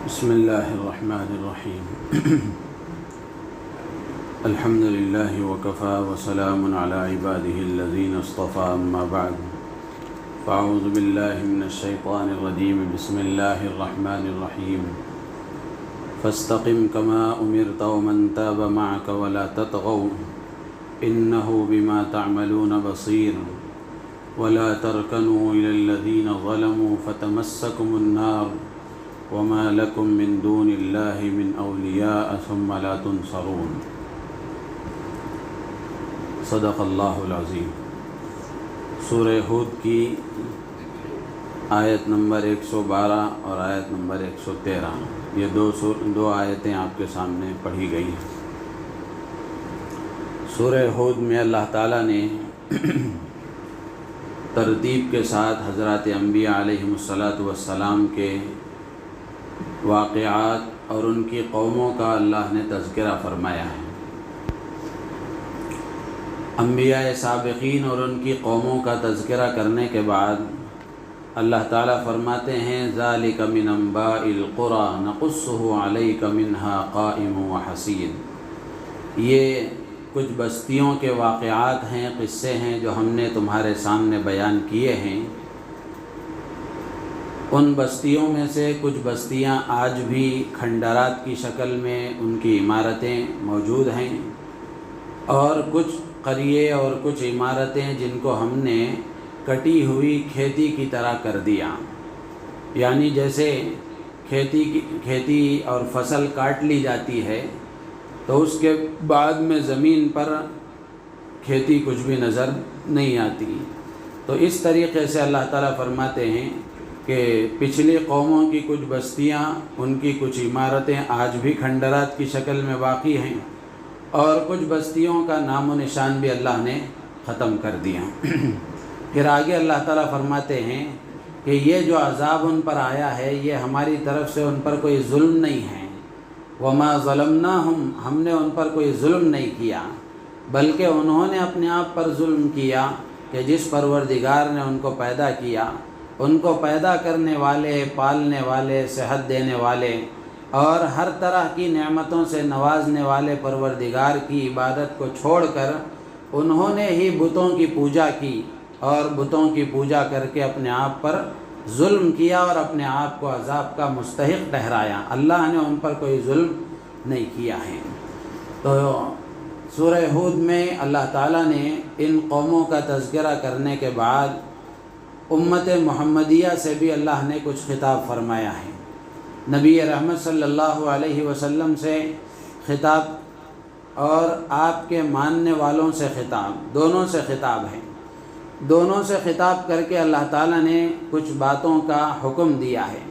بسم اللہ الرحمن الرحیم الحمد للہ وکفى وسلام علی عباده الذین اصطفى اما بعد فاعوذ باللہ من الشیطان الرجیم بسم اللہ الرحمن الرحیم فاستقم كما امرت ومن تاب معك ولا تطغوا انه بما تعملون بصیر ولا ترکنوا الى الذین ظلموا فتمسکم النار وما لكم من دون الله من اولیاء ثم لا تنصرون صدق اللہ العظیم۔ سورہ ہود کی آیت نمبر 112 اور آیت نمبر 113 یہ دو آیتیں آپ کے سامنے پڑھی گئی ہیں۔ سورہ ہود میں اللہ تعالیٰ نے ترتیب کے ساتھ حضرات انبیاء علیہم السلام کے واقعات اور ان کی قوموں کا اللہ نے تذکرہ فرمایا ہے۔ انبیاء سابقین اور ان کی قوموں کا تذکرہ کرنے کے بعد اللہ تعالیٰ فرماتے ہیں ذالک من انباء القری نقصہ علیک منہا قائم وحصید، یہ کچھ بستیوں کے واقعات ہیں، قصے ہیں جو ہم نے تمہارے سامنے بیان کیے ہیں۔ ان بستیوں میں سے کچھ بستیاں آج بھی کھنڈرات کی شکل میں ان کی عمارتیں موجود ہیں، اور کچھ قریے اور کچھ عمارتیں جن کو ہم نے کٹی ہوئی کھیتی کی طرح کر دیا، یعنی جیسے کھیتی اور فصل کاٹ لی جاتی ہے تو اس کے بعد میں زمین پر کھیتی کچھ بھی نظر نہیں آتی، تو اس طریقے سے اللہ تعالیٰ فرماتے ہیں کہ پچھلی قوموں کی کچھ بستیاں، ان کی کچھ عمارتیں آج بھی کھنڈرات کی شکل میں باقی ہیں، اور کچھ بستیوں کا نام و نشان بھی اللہ نے ختم کر دیا۔ پھر آگے اللہ تعالیٰ فرماتے ہیں کہ یہ جو عذاب ان پر آیا ہے یہ ہماری طرف سے ان پر کوئی ظلم نہیں ہے، وما ظلمناہم، ہم نے ان پر کوئی ظلم نہیں کیا، بلکہ انہوں نے اپنے آپ پر ظلم کیا کہ جس پروردگار نے ان کو پیدا کیا، ان کو پیدا کرنے والے، پالنے والے، صحت دینے والے اور ہر طرح کی نعمتوں سے نوازنے والے پروردگار کی عبادت کو چھوڑ کر انہوں نے ہی بتوں کی پوجا کی، اور بتوں کی پوجا کر کے اپنے آپ پر ظلم کیا اور اپنے آپ کو عذاب کا مستحق ٹھہرایا۔ اللہ نے ان پر کوئی ظلم نہیں کیا ہے۔ تو سورہ ہود میں اللہ تعالیٰ نے ان قوموں کا تذکرہ کرنے کے بعد امت محمدیہ سے بھی اللہ نے کچھ خطاب فرمایا ہے۔ نبی رحمت صلی اللہ علیہ وسلم سے خطاب اور آپ کے ماننے والوں سے خطاب، دونوں سے خطاب ہے۔ دونوں سے خطاب کر کے اللہ تعالیٰ نے کچھ باتوں کا حکم دیا ہے۔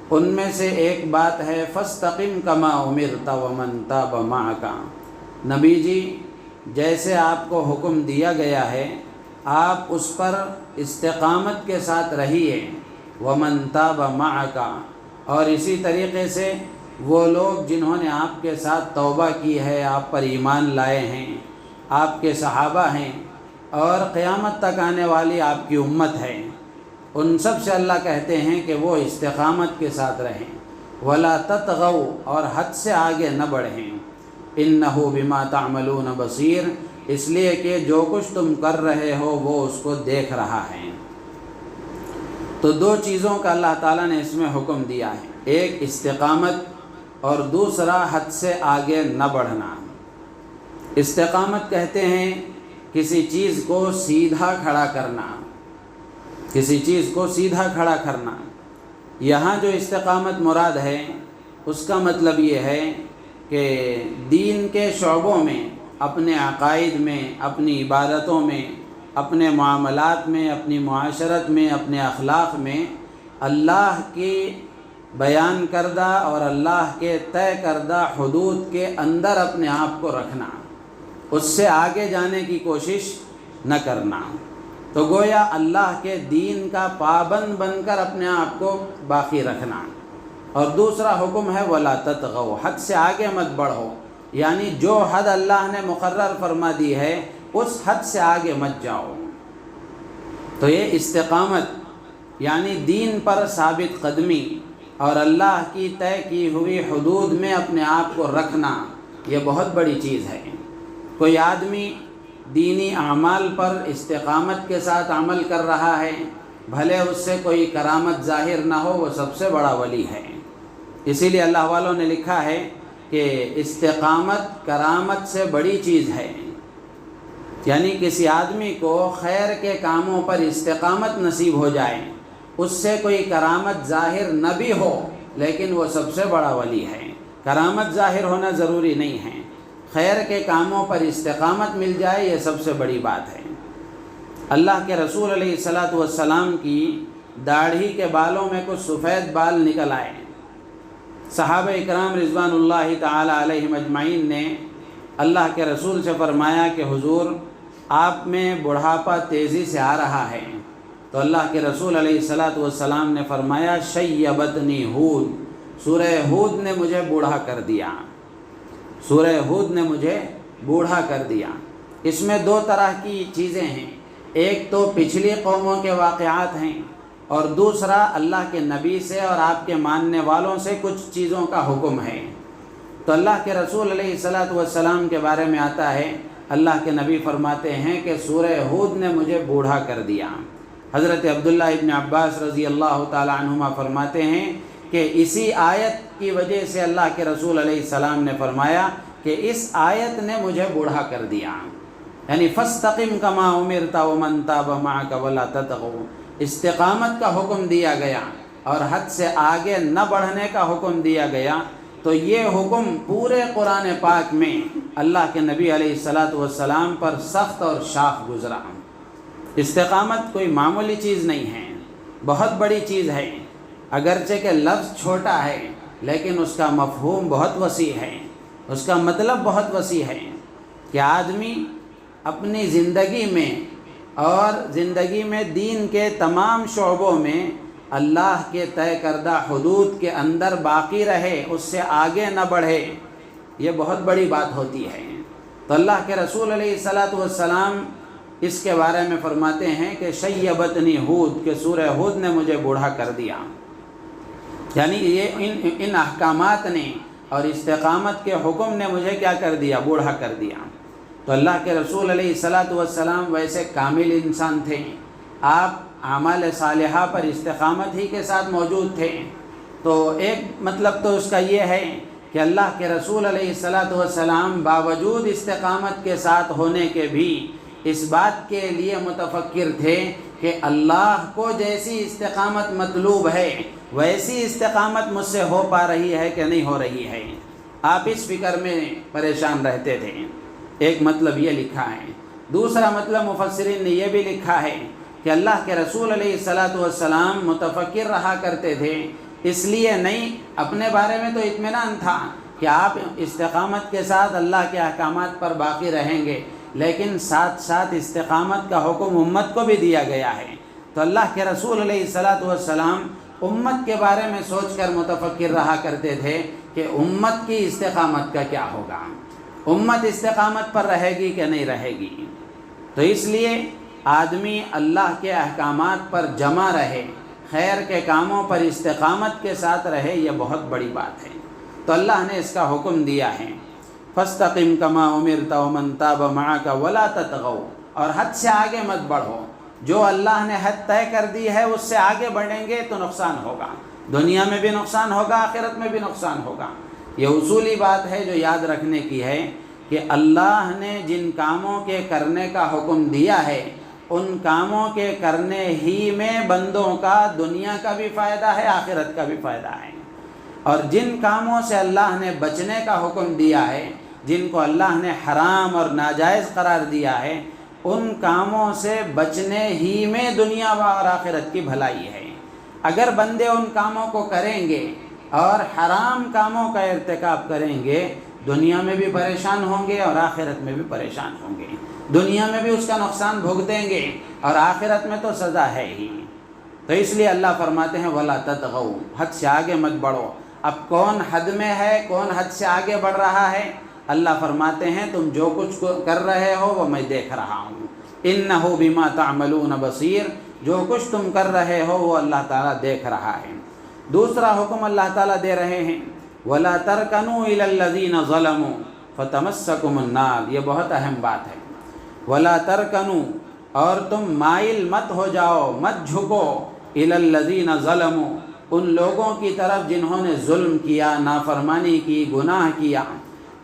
ان میں سے ایک بات ہے فاستقم کما امرت ومن تاب معک، نبی جی جیسے آپ کو حکم دیا گیا ہے آپ اس پر استقامت کے ساتھ رہیے، ومن تاب معک، اور اسی طریقے سے وہ لوگ جنہوں نے آپ کے ساتھ توبہ کی ہے، آپ پر ایمان لائے ہیں، آپ کے صحابہ ہیں اور قیامت تک آنے والی آپ کی امت ہے، ان سب سے اللہ کہتے ہیں کہ وہ استقامت کے ساتھ رہیں، ولا تطغوا، اور حد سے آگے نہ بڑھیں، انہ بما تعملون بصیر، اس لیے کہ جو کچھ تم کر رہے ہو وہ اس کو دیکھ رہا ہے۔ تو دو چیزوں کا اللہ تعالیٰ نے اس میں حکم دیا ہے، ایک استقامت اور دوسرا حد سے آگے نہ بڑھنا۔ استقامت کہتے ہیں کسی چیز کو سیدھا کھڑا کرنا، کسی چیز کو سیدھا کھڑا کرنا۔ یہاں جو استقامت مراد ہے اس کا مطلب یہ ہے کہ دین کے شعبوں میں، اپنے عقائد میں، اپنی عبادتوں میں، اپنے معاملات میں، اپنی معاشرت میں، اپنے اخلاق میں اللہ کی بیان کردہ اور اللہ کے طے کردہ حدود کے اندر اپنے آپ کو رکھنا، اس سے آگے جانے کی کوشش نہ کرنا۔ تو گویا اللہ کے دین کا پابند بن کر اپنے آپ کو باقی رکھنا۔ اور دوسرا حکم ہے ولا تطغوا، حد سے آگے مت بڑھو، یعنی جو حد اللہ نے مقرر فرما دی ہے اس حد سے آگے مت جاؤ۔ تو یہ استقامت یعنی دین پر ثابت قدمی، اور اللہ کی طے کی ہوئی حدود میں اپنے آپ کو رکھنا، یہ بہت بڑی چیز ہے۔ کوئی آدمی دینی اعمال پر استقامت کے ساتھ عمل کر رہا ہے، بھلے اس سے کوئی کرامت ظاہر نہ ہو، وہ سب سے بڑا ولی ہے۔ اسی لیے اللہ والوں نے لکھا ہے کہ استقامت کرامت سے بڑی چیز ہے، یعنی کسی آدمی کو خیر کے کاموں پر استقامت نصیب ہو جائے، اس سے کوئی کرامت ظاہر نہ بھی ہو، لیکن وہ سب سے بڑا ولی ہے۔ کرامت ظاہر ہونا ضروری نہیں ہے، خیر کے کاموں پر استقامت مل جائے، یہ سب سے بڑی بات ہے۔ اللہ کے رسول علیہ الصلاۃ والسلام کی داڑھی کے بالوں میں کچھ سفید بال نکل آئے۔ صحابہ اکرام رضوان اللہ تعالی علیہم اجمعین نے اللہ کے رسول سے فرمایا کہ حضور آپ میں بڑھاپا تیزی سے آ رہا ہے، تو اللہ کے رسول علیہ الصلاۃ والسلام نے فرمایا شیبتنی ہود، سورہ ہود نے مجھے بوڑھا کر دیا، سورہ ہود نے مجھے بوڑھا کر دیا۔ اس میں دو طرح کی چیزیں ہیں، ایک تو پچھلی قوموں کے واقعات ہیں، اور دوسرا اللہ کے نبی سے اور آپ کے ماننے والوں سے کچھ چیزوں کا حکم ہے۔ تو اللہ کے رسول علیہ الصلاۃ والسلام کے بارے میں آتا ہے، اللہ کے نبی فرماتے ہیں کہ سورہ ہود نے مجھے بوڑھا کر دیا۔ حضرت عبداللہ ابن عباس رضی اللہ تعالی عنہما فرماتے ہیں کہ اسی آیت کی وجہ سے اللہ کے رسول علیہ السلام نے فرمایا کہ اس آیت نے مجھے بوڑھا کر دیا، یعنی فاستقم کما امرت ومن تاب معک ولا تطغوا، استقامت کا حکم دیا گیا اور حد سے آگے نہ بڑھنے کا حکم دیا گیا۔ تو یہ حکم پورے قرآن پاک میں اللہ کے نبی علیہ الصلاۃ والسلام پر سخت اور شاق گزرا۔ استقامت کوئی معمولی چیز نہیں ہے، بہت بڑی چیز ہے، اگرچہ کہ لفظ چھوٹا ہے لیکن اس کا مفہوم بہت وسیع ہے، اس کا مطلب بہت وسیع ہے کہ آدمی اپنی زندگی میں اور زندگی میں دین کے تمام شعبوں میں اللہ کے طے کردہ حدود کے اندر باقی رہے، اس سے آگے نہ بڑھے، یہ بہت بڑی بات ہوتی ہے۔ تو اللہ کے رسول علیہ الصلاۃ والسلام اس کے بارے میں فرماتے ہیں کہ شیبتنی ہود، کہ سورہ ہود نے مجھے بوڑھا کر دیا، یعنی یہ ان احکامات نے اور استقامت کے حکم نے مجھے کیا کر دیا، بوڑھا کر دیا۔ تو اللہ کے رسول علیہ الصلاۃ والسلام ویسے کامل انسان تھے، آپ اعمال صالحہ پر استقامت ہی کے ساتھ موجود تھے۔ تو ایک مطلب تو اس کا یہ ہے کہ اللہ کے رسول علیہ الصلاۃ والسلام باوجود استقامت کے ساتھ ہونے کے بھی اس بات کے لیے متفکر تھے کہ اللہ کو جیسی استقامت مطلوب ہے ویسی استقامت مجھ سے ہو پا رہی ہے کہ نہیں ہو رہی ہے، آپ اس فکر میں پریشان رہتے تھے۔ ایک مطلب یہ لکھا ہے۔ دوسرا مطلب مفسرین نے یہ بھی لکھا ہے کہ اللہ کے رسول علیہ الصلاۃ والسلام متفکر رہا کرتے تھے، اس لیے نہیں، اپنے بارے میں تو اطمینان تھا کہ آپ استقامت کے ساتھ اللہ کے احکامات پر باقی رہیں گے، لیکن ساتھ ساتھ استقامت کا حکم امت کو بھی دیا گیا ہے۔ تو اللہ کے رسول علیہ الصلاۃ والسلام امت کے بارے میں سوچ کر متفکر رہا کرتے تھے کہ امت کی استقامت کا کیا ہوگا، امت استقامت پر رہے گی کہ نہیں رہے گی۔ تو اس لیے آدمی اللہ کے احکامات پر جمع رہے، خیر کے کاموں پر استقامت کے ساتھ رہے، یہ بہت بڑی بات ہے۔ تو اللہ نے اس کا حکم دیا ہے، فاستقم کما امرت ومن تاب معک ولا تطغوا، اور حد سے آگے مت بڑھو، جو اللہ نے حد طے کر دی ہے اس سے آگے بڑھیں گے تو نقصان ہوگا، دنیا میں بھی نقصان ہوگا، آخرت میں بھی نقصان ہوگا۔ یہ اصولی بات ہے جو یاد رکھنے کی ہے کہ اللہ نے جن کاموں کے کرنے کا حکم دیا ہے ان کاموں کے کرنے ہی میں بندوں کا دنیا کا بھی فائدہ ہے، آخرت کا بھی فائدہ ہے، اور جن کاموں سے اللہ نے بچنے کا حکم دیا ہے، جن کو اللہ نے حرام اور ناجائز قرار دیا ہے، ان کاموں سے بچنے ہی میں دنیا اور آخرت کی بھلائی ہے۔ اگر بندے ان کاموں کو کریں گے اور حرام کاموں کا ارتکاب کریں گے، دنیا میں بھی پریشان ہوں گے اور آخرت میں بھی پریشان ہوں گے، دنیا میں بھی اس کا نقصان بھگتیں گے اور آخرت میں تو سزا ہے ہی۔ تو اس لیے اللہ فرماتے ہیں وَلَا تَطْغَوْا، حد سے آگے مت بڑھو۔ اب کون حد میں ہے، کون حد سے آگے بڑھ رہا ہے؟ اللہ فرماتے ہیں تم جو کچھ کر رہے ہو وہ میں دیکھ رہا ہوں، إِنَّهُ بِمَا تَعْمَلُونَ بَصِيرٌ، جو کچھ تم کر رہے ہو وہ اللہ تعالیٰ دیکھ رہا ہے۔ دوسرا حکم اللہ تعالیٰ دے رہے ہیں وَلَا تَرْكَنُوا إِلَى الَّذِينَ ظَلَمُوا فَتَمَسَّكُمُ النَّارُ، یہ بہت اہم بات ہے۔ وَلَا تَرْكَنُوا، اور تم مائل مت ہو جاؤ، مت جھکو، إِلَى الَّذِينَ ظَلَمُوا، ان لوگوں کی طرف جنہوں نے ظلم کیا، نافرمانی کی، گناہ کیا۔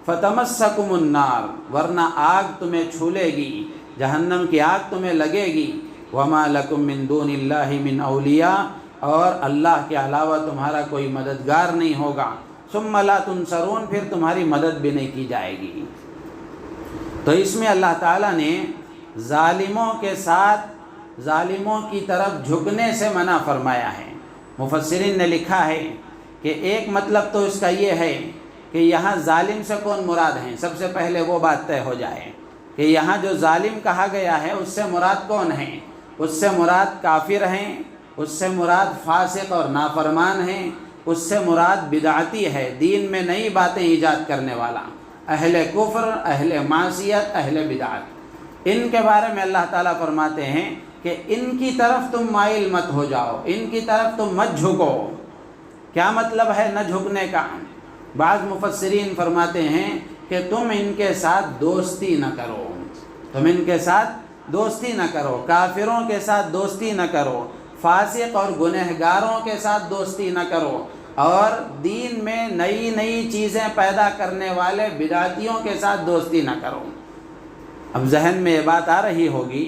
فَتَمَسَّكُمُ النَّارُ، ورنہ آگ تمہیں چھو لے گی، جہنم کی آگ تمہیں لگے گی۔ وَمَا لَكُم مِّن دُونِ اللَّهِ مِنْ أَوْلِيَاءَ، اور اللہ کے علاوہ تمہارا کوئی مددگار نہیں ہوگا۔ ثُمَّ لَا تُنصَرُونَ، پھر تمہاری مدد بھی نہیں کی جائے گی۔ تو اس میں اللہ تعالیٰ نے ظالموں کے ساتھ ظالموں کی طرف جھکنے سے منع فرمایا ہے۔ مفسرین نے لکھا ہے کہ ایک مطلب تو اس کا یہ ہے کہ یہاں ظالم سے کون مراد ہیں، سب سے پہلے وہ بات طے ہو جائے کہ یہاں جو ظالم کہا گیا ہے اس سے مراد کون ہیں۔ اس سے مراد کافر ہیں، اس سے مراد فاسق اور نافرمان ہیں، اس سے مراد بدعتی ہے، دین میں نئی باتیں ایجاد کرنے والا، اہل کفر، اہل معصیت، اہل بدعت۔ ان کے بارے میں اللہ تعالیٰ فرماتے ہیں کہ ان کی طرف تم مائل مت ہو جاؤ، ان کی طرف تم مت جھکو۔ کیا مطلب ہے نہ جھکنے کا؟ بعض مفسرین فرماتے ہیں کہ تم ان کے ساتھ دوستی نہ کرو، تم ان کے ساتھ دوستی نہ کرو، کافروں کے ساتھ دوستی نہ کرو، فاسق اور گنہگاروں کے ساتھ دوستی نہ کرو، اور دین میں نئی نئی چیزیں پیدا کرنے والے بدعتیوں کے ساتھ دوستی نہ کرو۔ اب ذہن میں یہ بات آ رہی ہوگی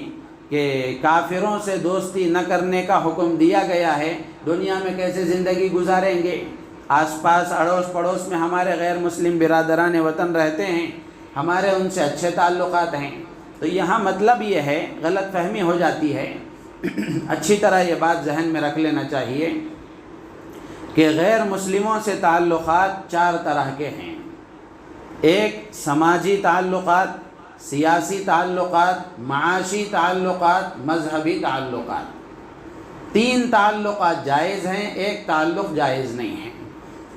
کہ کافروں سے دوستی نہ کرنے کا حکم دیا گیا ہے، دنیا میں کیسے زندگی گزاریں گے؟ آس پاس اڑوس پڑوس میں ہمارے غیر مسلم برادران وطن رہتے ہیں، ہمارے ان سے اچھے تعلقات ہیں۔ تو یہاں مطلب یہ ہے، غلط فہمی ہو جاتی ہے، اچھی طرح یہ بات ذہن میں رکھ لینا چاہیے کہ غیر مسلموں سے تعلقات چار طرح کے ہیں۔ ایک سماجی تعلقات، سیاسی تعلقات، معاشی تعلقات، مذہبی تعلقات۔ تین تعلقات جائز ہیں، ایک تعلق جائز نہیں ہے۔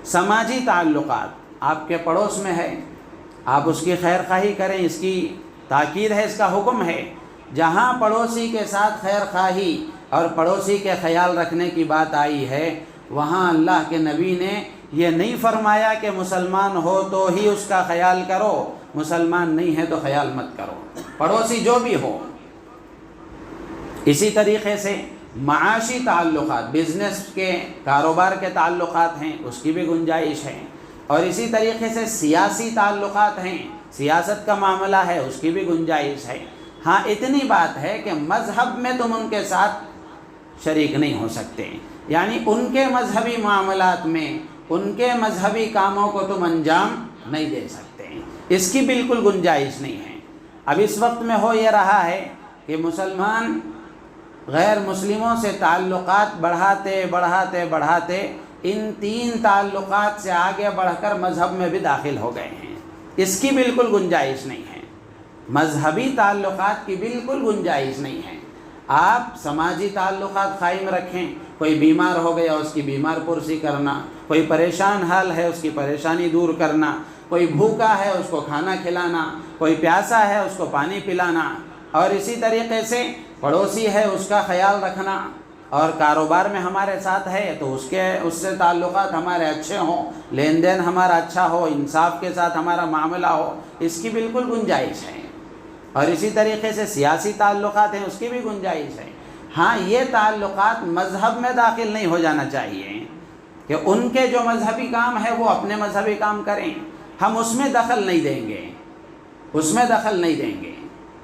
سماجی تعلقات، آپ کے پڑوس میں ہے، آپ اس کی خیر خواہی کریں، اس کی تاکید ہے، اس کا حکم ہے۔ جہاں پڑوسی کے ساتھ خیر خواہی اور پڑوسی کے خیال رکھنے کی بات آئی ہے، وہاں اللہ کے نبی نے یہ نہیں فرمایا کہ مسلمان ہو تو ہی اس کا خیال کرو، مسلمان نہیں ہے تو خیال مت کرو، پڑوسی جو بھی ہو۔ اسی طریقے سے معاشی تعلقات، بزنس کے، کاروبار کے تعلقات ہیں، اس کی بھی گنجائش ہے، اور اسی طریقے سے سیاسی تعلقات ہیں، سیاست کا معاملہ ہے، اس کی بھی گنجائش ہے۔ ہاں اتنی بات ہے کہ مذہب میں تم ان کے ساتھ شریک نہیں ہو سکتے، یعنی ان کے مذہبی معاملات میں، ان کے مذہبی کاموں کو تم انجام نہیں دے سکتے، اس کی بالکل گنجائش نہیں ہے۔ اب اس وقت میں ہو یہ رہا ہے کہ مسلمان غیر مسلموں سے تعلقات بڑھاتے بڑھاتے بڑھاتے ان تین تعلقات سے آگے بڑھ کر مذہب میں بھی داخل ہو گئے ہیں، اس کی بالکل گنجائش نہیں ہے، مذہبی تعلقات کی بالکل گنجائش نہیں ہے۔ آپ سماجی تعلقات قائم رکھیں، کوئی بیمار ہو گیا اس کی بیمار پرسی کرنا، کوئی پریشان حال ہے اس کی پریشانی دور کرنا، کوئی بھوکا ہے اس کو کھانا کھلانا، کوئی پیاسا ہے اس کو پانی پلانا، اور اسی طریقے سے پڑوسی ہے اس کا خیال رکھنا، اور کاروبار میں ہمارے ساتھ ہے تو اس سے تعلقات ہمارے اچھے ہوں، لین دین ہمارا اچھا ہو، انصاف کے ساتھ ہمارا معاملہ ہو، اس کی بالکل گنجائش ہے۔ اور اسی طریقے سے سیاسی تعلقات ہیں، اس کی بھی گنجائش ہے۔ ہاں یہ تعلقات مذہب میں داخل نہیں ہو جانا چاہیے کہ ان کے جو مذہبی کام ہے وہ اپنے مذہبی کام کریں، ہم اس میں دخل نہیں دیں گے، اس میں دخل نہیں دیں گے۔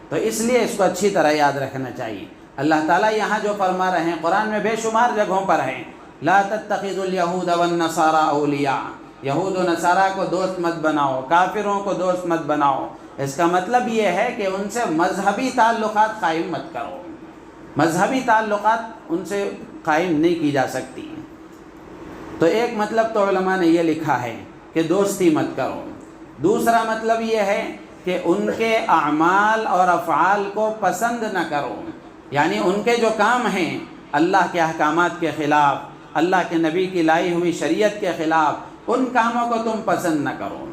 تو اس لیے اس کو اچھی طرح یاد رکھنا چاہیے۔ اللہ تعالیٰ یہاں جو فرما رہے ہیں قرآن میں بے شمار جگہوں پر ہیں، لا تتخذوا اليہود والنصارى اولیاء، یہود و نصارہ کو دوست مت بناؤ، کافروں کو دوست مت بناؤ۔ اس کا مطلب یہ ہے کہ ان سے مذہبی تعلقات قائم مت کرو، مذہبی تعلقات ان سے قائم نہیں کی جا سکتی۔ تو ایک مطلب تو علماء نے یہ لکھا ہے کہ دوستی مت کرو۔ دوسرا مطلب یہ ہے کہ ان کے اعمال اور افعال کو پسند نہ کرو، یعنی ان کے جو کام ہیں اللہ کے احکامات کے خلاف، اللہ کے نبی کی لائی ہوئی شریعت کے خلاف، ان کاموں کو تم پسند نہ کرو،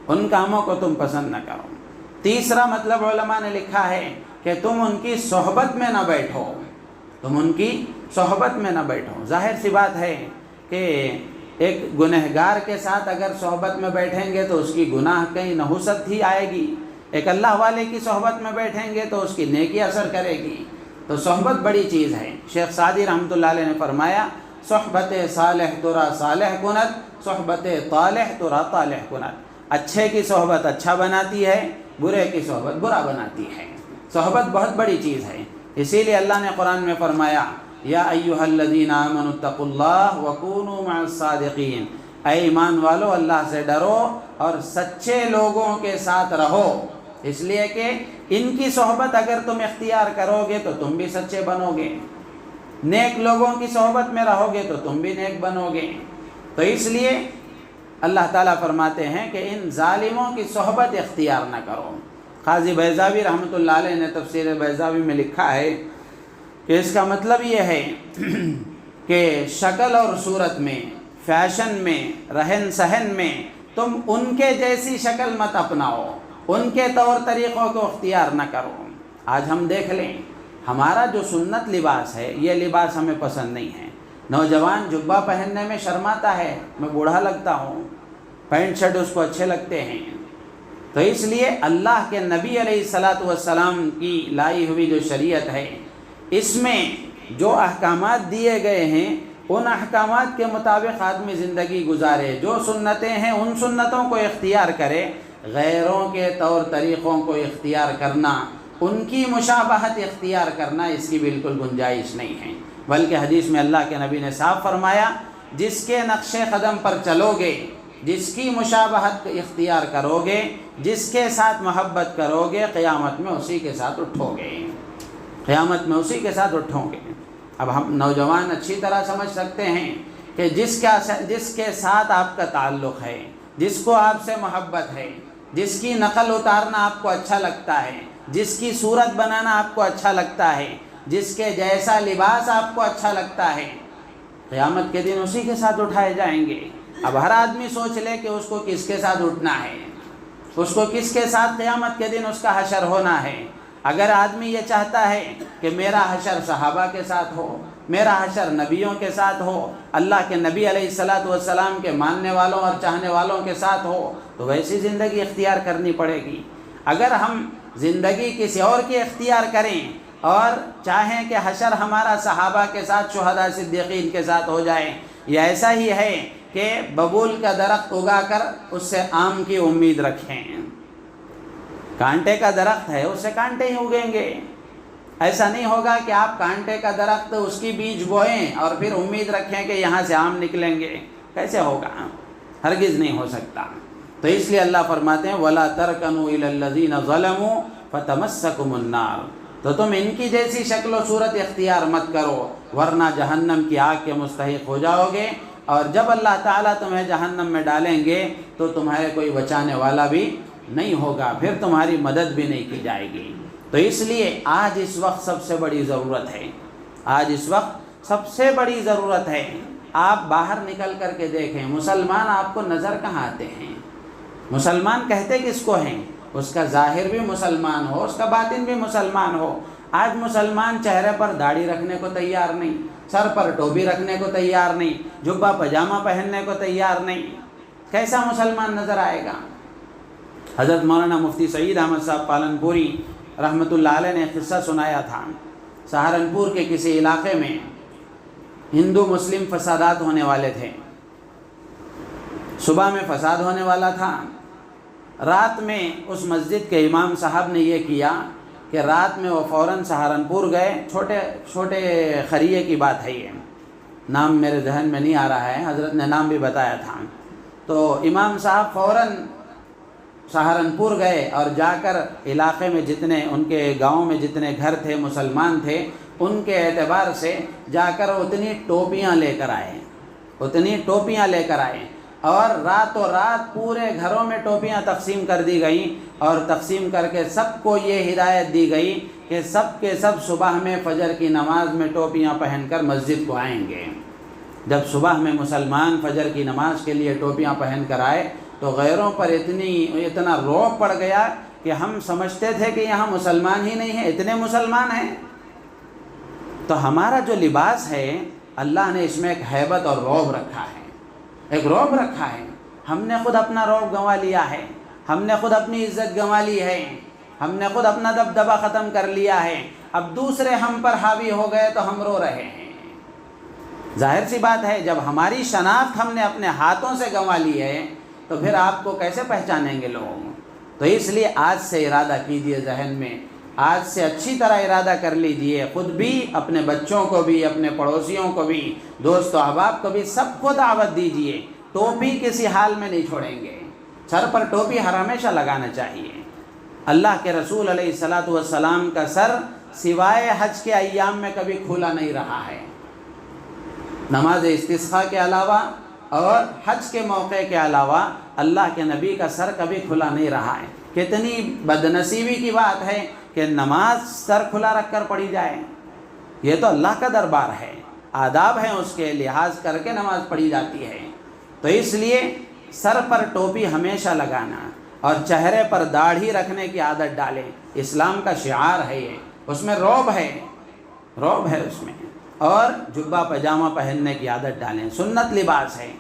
ان کاموں کو تم پسند نہ کرو۔ تیسرا مطلب علماء نے لکھا ہے کہ تم ان کی صحبت میں نہ بیٹھو، تم ان کی صحبت میں نہ بیٹھو۔ ظاہر سی بات ہے کہ ایک گنہگار کے ساتھ اگر صحبت میں بیٹھیں گے تو اس کی گناہ کہیں نحوست ہی آئے گی، ایک اللہ والے کی صحبت میں بیٹھیں گے تو اس کی نیکی اثر کرے گی۔ تو صحبت بڑی چیز ہے۔ شیخ سعدی رحمۃ اللہ علیہ نے فرمایا صحبت صالح ترا صالح کنت، صحبت طالح ترا طالح کنت۔ اچھے کی صحبت اچھا بناتی ہے، برے کی صحبت برا بناتی ہے۔ صحبت بہت بڑی چیز ہے، اسی لیے اللہ نے قرآن میں فرمایا یا ایھا الذین آمنوا اتقوا اللہ وکونوا مع الصادقین، اے ایمان والو اللہ سے ڈرو اور سچے لوگوں کے ساتھ رہو، اس لیے کہ ان کی صحبت اگر تم اختیار کرو گے تو تم بھی سچے بنو گے، نیک لوگوں کی صحبت میں رہو گے تو تم بھی نیک بنو گے۔ تو اس لیے اللہ تعالیٰ فرماتے ہیں کہ ان ظالموں کی صحبت اختیار نہ کرو۔ قاضی بیضاوی رحمۃ اللہ علیہ نے تفسیر بیضاوی میں لکھا ہے کہ اس کا مطلب یہ ہے کہ شکل اور صورت میں، فیشن میں، رہن سہن میں تم ان کے جیسی شکل مت اپناؤ، ان کے طور طریقوں کو اختیار نہ کرو۔ آج ہم دیکھ لیں ہمارا جو سنت لباس ہے یہ لباس ہمیں پسند نہیں ہے۔ نوجوان جبہ پہننے میں شرماتا ہے، میں بوڑھا لگتا ہوں، پینٹ شرٹ اس کو اچھے لگتے ہیں۔ تو اس لیے اللہ کے نبی علیہ الصلاۃ والسلام کی لائی ہوئی جو شریعت ہے، اس میں جو احکامات دیے گئے ہیں ان احکامات کے مطابق آدمی زندگی گزارے، جو سنتیں ہیں ان سنتوں کو اختیار کرے، غیروں کے طور طریقوں کو اختیار کرنا، ان کی مشابہت اختیار کرنا، اس کی بالکل گنجائش نہیں ہے۔ بلکہ حدیث میں اللہ کے نبی نے صاف فرمایا جس کے نقش قدم پر چلو گے، جس کی مشابہت اختیار کرو گے، جس کے ساتھ محبت کرو گے، قیامت میں اسی کے ساتھ اٹھو گے، قیامت میں اسی کے ساتھ اٹھو گے۔ اب ہم نوجوان اچھی طرح سمجھ سکتے ہیں کہ جس کے ساتھ آپ کا تعلق ہے، جس کو آپ سے محبت ہے، جس کی نقل اتارنا آپ کو اچھا لگتا ہے، جس کی صورت بنانا آپ کو اچھا لگتا ہے، جس کے جیسا لباس آپ کو اچھا لگتا ہے، قیامت کے دن اسی کے ساتھ اٹھائے جائیں گے۔ اب ہر آدمی سوچ لے کہ اس کو کس کے ساتھ اٹھنا ہے، اس کو کس کے ساتھ قیامت کے دن اس کا حشر ہونا ہے۔ اگر آدمی یہ چاہتا ہے کہ میرا حشر صحابہ کے ساتھ ہو، میرا حشر نبیوں کے ساتھ ہو، اللہ کے نبی علیہ الصلاۃ والسلام کے ماننے والوں اور چاہنے والوں کے ساتھ ہو، تو ویسی زندگی اختیار کرنی پڑے گی۔ اگر ہم زندگی کسی اور کی اختیار کریں اور چاہیں کہ حشر ہمارا صحابہ کے ساتھ، شہداء صدیقین کے ساتھ ہو جائے، یہ ایسا ہی ہے کہ ببول کا درخت اگا کر اس سے آم کی امید رکھیں۔ کانٹے کا درخت ہے، اس سے کانٹے ہی اگیں گے۔ ایسا نہیں ہوگا کہ آپ کانٹے کا درخت اس کی بیج بوئیں اور پھر امید رکھیں کہ یہاں سے آم نکلیں گے، کیسے ہوگا؟ ہرگز نہیں ہو سکتا۔ تو اس لیے اللہ فرماتے ہیں وَلَا تَرْكَنُوا إِلَى الَّذِينَ ظَلَمُوا فَتَمَسَّكُمُ النَّارُ، تو تم ان کی جیسی شکل و صورت اختیار مت کرو ورنہ جہنم کی آگ کے مستحق ہو جاؤ گے، اور جب اللہ تعالیٰ تمہیں جہنم میں ڈالیں گے تو تمہارے کوئی بچانے والا بھی نہیں ہوگا، پھر تمہاری مدد بھی نہیں کی جائے گی۔ تو اس لیے آج اس وقت سب سے بڑی ضرورت ہے، آج اس وقت سب سے بڑی ضرورت ہے، آپ باہر نکل کر کے دیکھیں مسلمان آپ کو نظر کہاں آتے ہیں؟ مسلمان کہتے کس کو ہیں؟ اس کا ظاہر بھی مسلمان ہو، اس کا باطن بھی مسلمان ہو۔ آج مسلمان چہرے پر داڑھی رکھنے کو تیار نہیں، سر پر ٹوپی رکھنے کو تیار نہیں، جبہ پاجامہ پہننے کو تیار نہیں، کیسا مسلمان نظر آئے گا؟ حضرت مولانا مفتی سعید احمد صاحب پالنپوری رحمۃ اللہ علیہ نے قصہ سنایا تھا۔ سہارنپور کے کسی علاقے میں ہندو مسلم فسادات ہونے والے تھے، صبح میں فساد ہونے والا تھا، رات میں اس مسجد کے امام صاحب نے یہ کیا کہ رات میں وہ فوراً سہارنپور گئے، چھوٹے خریے کی بات ہے، یہ نام میرے ذہن میں نہیں آ رہا ہے، حضرت نے نام بھی بتایا تھا۔ تو امام صاحب فوراً سہارنپور گئے اور جا کر علاقے میں جتنے ان کے گاؤں میں جتنے گھر تھے مسلمان تھے، ان کے اعتبار سے جا کر اتنی ٹوپیاں لے کر آئے، اور راتوں رات پورے گھروں میں ٹوپیاں تقسیم کر دی گئیں، اور تقسیم کر کے سب کو یہ ہدایت دی گئی کہ سب کے سب صبح میں فجر کی نماز میں ٹوپیاں پہن کر مسجد کو آئیں گے۔ جب صبح میں مسلمان فجر کی نماز کے لیے ٹوپیاں پہن کر آئے تو غیروں پر اتنا رعب پڑ گیا کہ ہم سمجھتے تھے کہ یہاں مسلمان ہی نہیں ہیں، اتنے مسلمان ہیں۔ تو ہمارا جو لباس ہے اللہ نے اس میں ایک ہیبت اور رعب رکھا ہے، ایک رعب رکھا ہے۔ ہم نے خود اپنا رعب گنوا لیا ہے، ہم نے خود اپنی عزت گنوا لی ہے، ہم نے خود اپنا دبدبہ ختم کر لیا ہے، اب دوسرے ہم پر حاوی ہو گئے تو ہم رو رہے ہیں۔ ظاہر سی بات ہے، جب ہماری شناخت ہم نے اپنے ہاتھوں سے گنوا لی ہے تو پھر آپ کو کیسے پہچانیں گے لوگ؟ تو اس لیے آج سے ارادہ کیجئے، ذہن میں آج سے اچھی طرح ارادہ کر لیجئے، خود بھی، اپنے بچوں کو بھی، اپنے پڑوسیوں کو بھی، دوست و احباب کو بھی، سب کو دعوت دیجئے۔ ٹوپی کسی حال میں نہیں چھوڑیں گے، سر پر ٹوپی ہر ہمیشہ لگانا چاہیے۔ اللہ کے رسول علیہ الصلاۃ والسلام کا سر سوائے حج کے ایام میں کبھی کھلا نہیں رہا ہے، نماز استسقاء کے علاوہ اور حج کے موقع کے علاوہ اللہ کے نبی کا سر کبھی کھلا نہیں رہا ہے۔ کتنی بدنصیبی کی بات ہے کہ نماز سر کھلا رکھ کر پڑھی جائے، یہ تو اللہ کا دربار ہے، آداب ہیں، اس کے لحاظ کر کے نماز پڑھی جاتی ہے۔ تو اس لیے سر پر ٹوپی ہمیشہ لگانا اور چہرے پر داڑھی رکھنے کی عادت ڈالیں، اسلام کا شعار ہے یہ، اس میں رعب ہے، رعب ہے اس میں۔ اور جبہ پاجامہ پہننے کی عادت ڈالیں، سنت لباس ہے،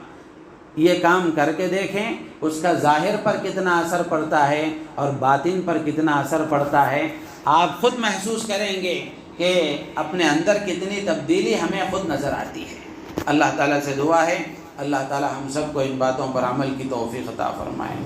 یہ کام کر کے دیکھیں اس کا ظاہر پر کتنا اثر پڑتا ہے اور باطن پر کتنا اثر پڑتا ہے، آپ خود محسوس کریں گے کہ اپنے اندر کتنی تبدیلی ہمیں خود نظر آتی ہے۔ اللہ تعالیٰ سے دعا ہے اللہ تعالیٰ ہم سب کو ان باتوں پر عمل کی توفیق عطا فرمائے۔